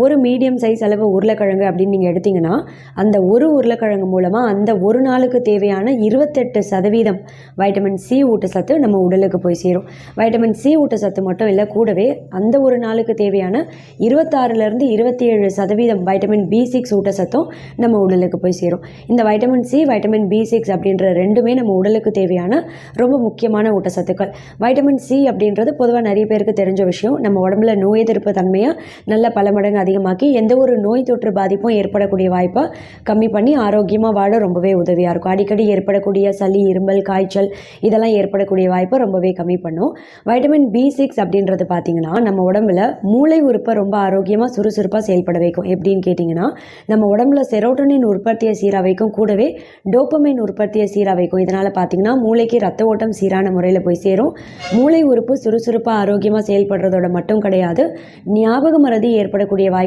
ஒரு medium size அளவு உருளைக்கிழங்கு அப்படின்னு நீங்கள் எடுத்திங்கன்னா அந்த ஒரு உருளைக்கிழங்கு மூலமாக அந்த ஒரு நாளுக்கு தேவையான 28% வைட்டமின் சி ஊட்டச்சத்து நம்ம உடலுக்கு போய் சேரும். வைட்டமின் சி ஊட்டச்சத்து மட்டும் இல்லை, கூடவே அந்த ஒரு நாளுக்கு தேவையான 26லேருந்து 27% வைட்டமின் B6 ஊட்டச்சத்தும் நம்ம உடலுக்கு போய் சேரும். இந்த வைட்டமின் சி, வைட்டமின் B6 அப்படின்ற ரெண்டுமே நம்ம உடலுக்கு தேவையான ரொம்ப முக்கியமான ஊட்டச்சத்துக்கள். வைட்டமின் சி அப்படின்றது பொதுவாக நிறைய பேருக்கு தெரிஞ்ச விஷயம். நம்ம உடம்புல நோய் எதிர்ப்பு தன்மையை நல்ல பல மடங்கு அதிகமாக்கி எந்த ஒரு நோய் தொற்று பாதிப்பும் ஏற்படக்கூடிய வாய்ப்பை கம்மி பண்ணி ஆரோக்கியமாக வாழ ரொம்பவே உதவியாக இருக்கும். அடிக்கடி ஏற்படக்கூடிய சளி, இருமல், காய்ச்சல் இதெல்லாம் ஏற்படக்கூடிய வாய்ப்பை ரொம்பவே கம்மி பண்ணும். வைட்டமின் B6 அப்படின்றது பார்த்திங்கன்னா நம்ம உடம்புல மூளை உறுப்பை ரொம்ப ஆரோக்கியமாக சுறுசுறுப்பாக செயல்பட வைக்கும். எப்படின்னு கேட்டிங்கன்னா நம்ம உடம்புல செரோட்டோனின் உற்பத்தியை சீராக வைக்கும், கூடவே டோபமைன் உற்பத்தியை சீராக வைக்கும். இதனால் பார்த்திங்கன்னா மூளைக்கு ரத்த ஓட்டம் சீரான முறையில் போய் சேரும். மூளை உறுப்பு சுறுசுறுப்பாக ஆரோக்கியமாக செயல்படுறதோட மட்டும் கிடையாது, ஞாபக மறதி ஏற்படக்கூடிய